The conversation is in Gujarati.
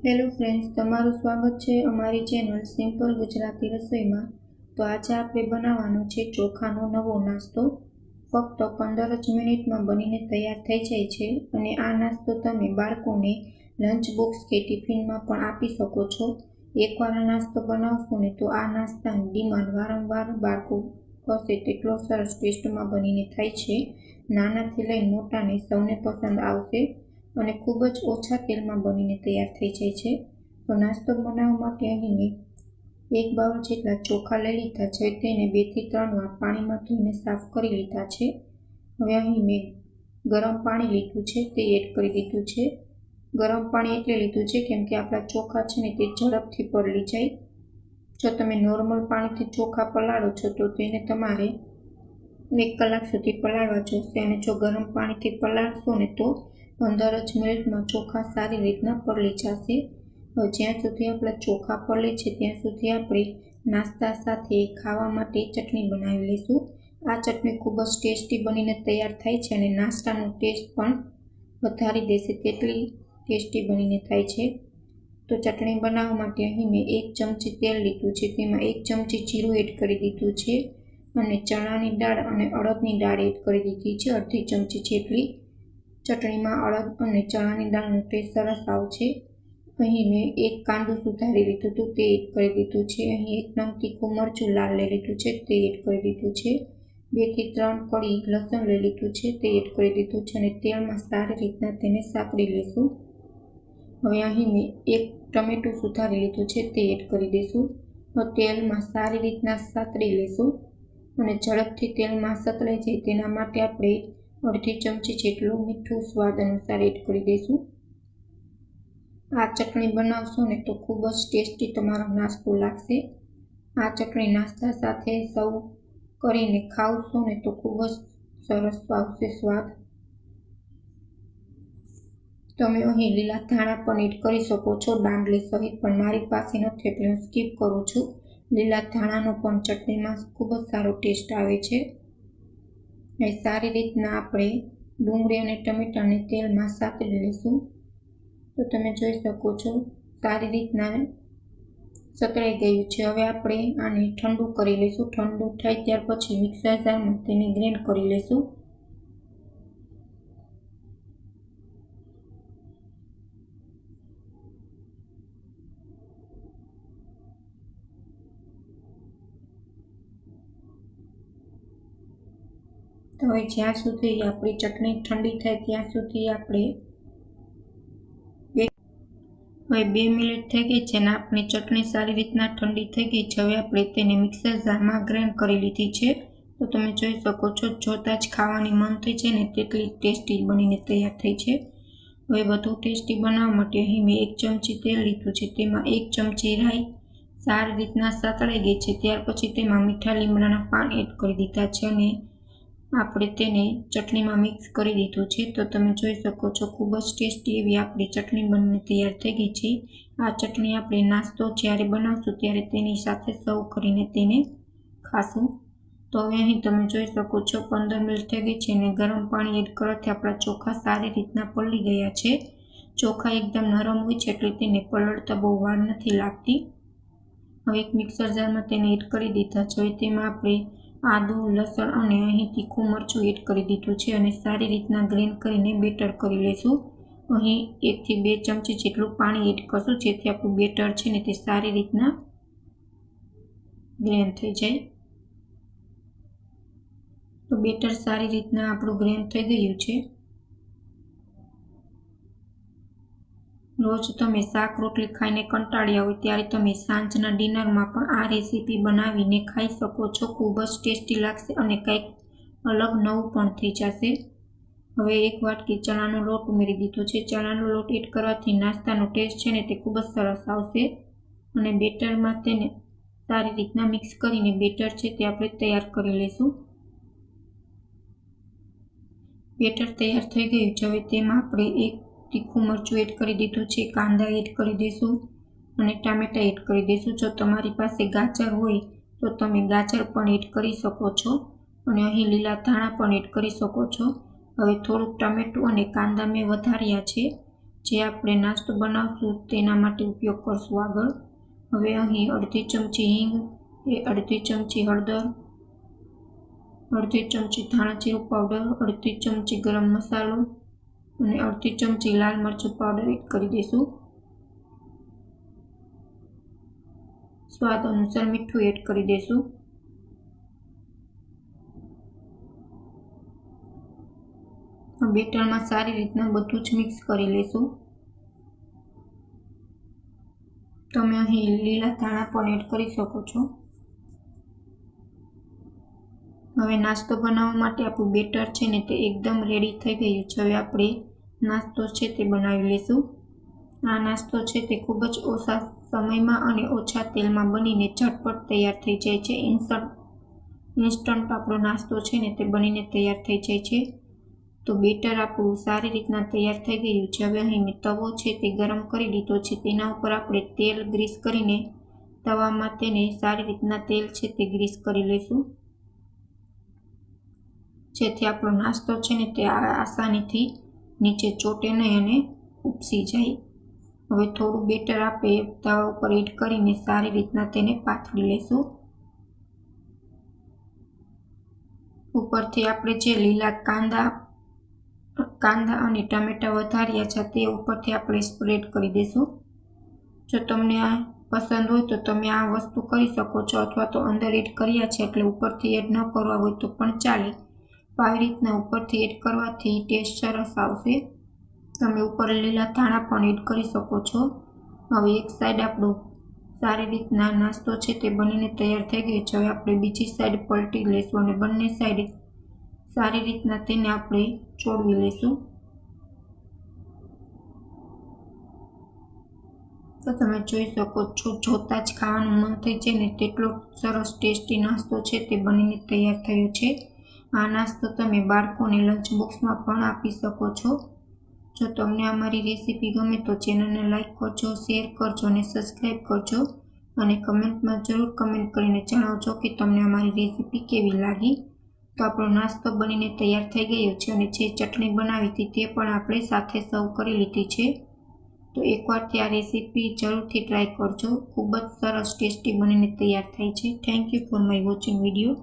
હેલો ફ્રેન્ડ્સ, તમારું સ્વાગત છે અમારી ચેનલ સિમ્પલ ગુજરાતી રસોઈમાં। તો આજે આપણે બનાવવાનો છે ચોખાનો નવો નાસ્તો। ફક્ત 15 જ મિનિટમાં બનીને તૈયાર થઈ જાય છે અને આ નાસ્તો તમે બાળકોને લંચ બોક્સ કે ટિફિનમાં પણ આપી શકો છો। એકવાર આ નાસ્તો બનાવશો ને તો આ નાસ્તાની ડિમાન્ડ વારંવાર બાળકો કરશે, તેટલો સરસ ટેસ્ટમાં બનીને થાય છે। નાનાથી લઈને મોટાને સૌને પસંદ આવશે અને ખૂબ જ ઓછા તેલમાં બનીને તૈયાર થઈ જાય છે। તો નાસ્તો બનાવવા માટે અહીં મેં 1 બાઉલ જેટલા ચોખા લઈ લીધા છે। તેને 2 થી 3 વાર પાણીમાં ધોઈને સાફ કરી લીધા છે। હવે અહીં મેં ગરમ પાણી લીધું છે, તે એડ કરી દીધું છે। ગરમ પાણી એટલે લીધું છે કેમ કે આપણા ચોખા છે ને તે ઝડપથી પલળી જાય। જો તમે નોર્મલ પાણીથી ચોખા પલાળો છો તો તેને તમારે 1 કલાક સુધી પલાળવા જોશે અને જો ગરમ પાણીથી પલાળશો ને તો 15 જ મિનિટમાં ચોખા સારી રીતના પલળી જશે। હવે જ્યાં સુધી આપણા ચોખા પલળે છે ત્યાં સુધી આપણે નાસ્તા સાથે ખાવા માટે ચટણી બનાવી લઈશું। આ ચટણી ખૂબ જ ટેસ્ટી બનીને તૈયાર થાય છે અને નાસ્તાનો ટેસ્ટ પણ વધારી દેશે, તેટલી ટેસ્ટી બનીને થાય છે। તો ચટણી બનાવવા માટે અહીં મેં 1 ચમચી તેલ લીધું છે, તેમાં 1 ચમચી જીરું એડ કરી દીધું છે અને ચણાની દાળ અને અડદની દાળ એડ કરી દીધી છે, અડધી ચમચી જેટલી। ચટણીમાં અડદ અને ચણાની દાળનો ટેસ્ટ સરસ આવશે। અહીં મેં 1 કાંદું સુધારી લીધું હતું, તે એડ કરી દીધું છે। અહીં 1 નંગ તીખું મરચું લાલ લઈ લીધું છે, તે એડ કરી દીધું છે। 2 થી 3 કળી લસણ લઈ લીધું છે, તે એડ કરી દીધું છે અને તેલમાં સારી રીતના તેને સાતળી લેશું। હવે અહીં મેં 1 ટમેટું સુધારી લીધું છે, તે એડ કરી દઈશું। હવે તેલમાં સારી રીતના સાતળી લેશું અને ઝડપથી તેલમાં સતળાઈ જાય તેના માટે આપણે અડધી ચમચી જેટલું મીઠું સ્વાદ અનુસાર એડ કરી દઈશું। આ ચટણી બનાવશો ને તો ખૂબ જ ટેસ્ટી તમારો નાસ્તો લાગશે। આ ચટણી નાસ્તા સાથે સર્વ કરીને ખાવશો ને તો ખૂબ જ સરસ આવશે સ્વાદ। તમે અહીં લીલા ધાણા પણ એડ કરી શકો છો દાંડલી સહિત, પણ મારી પાસે નથી એટલે હું સ્કીપ કરું છું। લીલા ધાણાનો પણ ચટણીમાં ખૂબ જ સારો ટેસ્ટ આવે છે। એ સારી રીતના આપણે ડુંગળી અને ટમેટાને તેલમાં સાતળી લઈશું। તો તમે જોઈ શકો છો સારી રીતના સતળાઈ ગયું છે। હવે આપણે આને ઠંડુ કરી લઈશું। ઠંડુ થાય ત્યાર પછી મિક્સર જારમાં તેને ગ્રાઇન્ડ કરી લઈશું। તો હવે જ્યાં સુધી આપણી ચટણી ઠંડી થાય ત્યાં સુધી આપણે 2 મિનિટ થઈ ગઈ છે અને આપણી ચટણી સારી રીતના ઠંડી થઈ ગઈ છે। હવે આપણે તેને મિક્સર જારમાં ગ્રાઇન્ડ કરી લીધી છે। તો તમે જોઈ શકો છો જોતાં જ ખાવાની મન થઈ જાય ને તેટલી ટેસ્ટી બનીને તૈયાર થઈ છે। હવે વધુ ટેસ્ટી બનાવવા માટે અહીં મેં 1 ચમચી તેલ લીધું છે, તેમાં 1 ચમચી રાઈ સારી રીતના સાતળાઈ ગઈ છે। ત્યાર પછી તેમાં મીઠા લીમડાના પાન એડ કરી દીધા છે અને આપણે તેને ચટણીમાં મિક્સ કરી દીધું છે। તો તમે જોઈ શકો છો ખૂબ જ ટેસ્ટી એવી આપણી ચટણી બનીને તૈયાર થઈ ગઈ છે। આ ચટણી આપણે નાસ્તો જ્યારે બનાવશું ત્યારે તેની સાથે સર્વ કરીને તેને ખાશું। તો હવે અહીં તમે જોઈ શકો છો 15 મિનિટ થઈ ગઈ છે અને ગરમ પાણી એડ કરવાથી આપણા ચોખા સારી રીતના પલળી ગયા છે। ચોખા એકદમ નરમ હોય છે એટલે તેને પલળતા બહુ વાર નથી લાગતી। હવે એક મિક્સર જારમાં તેને એડ કરી દીધા છે। હવે તેમાં આપણે આદુ, લસણ અને અહીં તીખું મરચું એડ કરી દીધું છે અને સારી રીતના ગ્રાઇન્ડ કરીને બેટર કરી લઈશું। અહીં 1 થી 2 ચમચી જેટલું પાણી એડ કરશું જેથી આપણું બેટર છે ને તે સારી રીતના ગ્રાઇન્ડ થઈ જાય। તો બેટર સારી રીતના આપણું ગ્રાઇન્ડ થઈ ગયું છે। રોજ તમે શાક રોટલી ખાઈને કંટાળ્યા હોય ત્યારે તમે સાંજના ડિનરમાં પણ આ રેસીપી બનાવીને ખાઈ શકો છો। ખૂબ જ ટેસ્ટી લાગશે અને કંઈક અલગ નવું પણ થઈ જશે। હવે 1 વાટકી ચણાનો લોટ ઉમેરી દીધો છે। ચણાનો લોટ એડ કરવાથી નાસ્તાનો ટેસ્ટ છે ને તે ખૂબ જ સરસ આવશે અને બેટરમાં તેને સારી રીતના મિક્સ કરીને બેટર છે તે આપણે તૈયાર કરી લઈશું। બેટર તૈયાર થઈ ગયું છે। હવે તેમાં આપણે 1 તીખું મરચું એડ કરી દીધું છે, કાંદા એડ કરી દઈશું અને ટામેટાં એડ કરી દઈશું। જો તમારી પાસે ગાજર હોય તો તમે ગાજર પણ એડ કરી શકો છો અને અહીં લીલા ધાણા પણ એડ કરી શકો છો। હવે થોડુંક ટમેટું અને કાંદા મેં વધાર્યા છે જે આપણે નાસ્તો બનાવશું તેના માટે ઉપયોગ કરશું આગળ. હવે અહીં અડધી ચમચી હિંગ, અડધી ચમચી હળદર, અડધી ચમચી ધાણા જીરું પાવડર, અડધી ચમચી ગરમ મસાલો અને અડધી ચમચી લાલ મરચું પાવડર એડ કરી દઈશું. સ્વાદ અનુસાર મીઠું એડ કરી દઈશું. બેટરમાં સારી રીતના બધું જ મિક્સ કરી લઈશું. તમે અહીં લીલા ધાણા પણ એડ કરી શકો છો. હવે નાસ્તો બનાવવા માટે આપણું બેટર છે ને તે એકદમ રેડી થઈ ગયું છે. હવે આપણે નાસ્તો છે તે બનાવી લઈશું. આ નાસ્તો છે તે ખૂબ જ ઓછા સમયમાં અને ઓછા તેલમાં બનીને ઝટપટ તૈયાર થઈ જાય છે. ઇન્સ્ટન્ટ આપણો નાસ્તો છે ને તે બનીને તૈયાર થઈ જાય છે. તો બેટર આપણું સારી રીતના તૈયાર થઈ ગયું છે. હવે અહીં મેં તવો છે તે ગરમ કરી લીધો છે. તેના ઉપર આપણે તેલ ગ્રીસ કરીને તવામાં તેને સારી રીતના તેલ છે તે ગ્રીસ કરી લઈશું, જેથી આપણો નાસ્તો છે ને તે આસાનીથી નીચે ચોટે નહીં અને ઉપસી જાય. હવે થોડું બેટર આપણે તવા ઉપર એડ કરીને સારી રીતના તેને પાથરી લઈશું. ઉપરથી આપણે જે લીલા કાંદા અને ટામેટા વધાર્યા છે તે ઉપરથી આપણે સ્પ્રેડ કરી દઈશું. જો તમને આ પસંદ હોય તો તમે આ વસ્તુ કરી શકો છો, અથવા તો અંદર એડ કર્યા છે એટલે ઉપરથી એડ ન કરવા હોય તો પણ ચાલે. આવી રીતના ઉપરથી એડ કરવાથી ટેસ્ટ સરસ આવશે. તમે ઉપર લીલા ધાણા પણ એડ કરી શકો છો. હવે એક સાઈડ આપણો સારી રીતના નાસ્તો છે તે બનીને તૈયાર થઈ ગયો છે. હવે આપણે બીજી સાઈડ પલટી લઈશું અને બંને સાઈડ સારી રીતના તેને આપણે ચોળવી લઈશું. તો તમે જોઈ શકો છો, જોતા જ ખાવાનું મન થઈ જાય ને તેટલો સરસ ટેસ્ટી નાસ્તો છે તે બનીને તૈયાર થયો છે. આ નાસ્તો તમે બાળકોને લંચ બોક્સમાં પણ આપી શકો છો. જો તમને અમારી રેસીપી ગમે તો ચેનલને લાઈક કરજો, શેર કરજો અને સબસ્ક્રાઈબ કરજો. અને કમેન્ટમાં જરૂર કમેન્ટ કરીને જણાવજો કે તમને અમારી રેસીપી કેવી લાગી. તો આપણો નાસ્તો બનીને તૈયાર થઈ ગયો છે અને જે ચટણી બનાવી હતી તે પણ આપણે સાથે સર્વ કરી લીધી છે. તો એકવારથી આ રેસીપી જરૂરથી ટ્રાય કરજો. ખૂબ જ સરસ ટેસ્ટી બનીને તૈયાર થાય છે. Thank you for my watching video.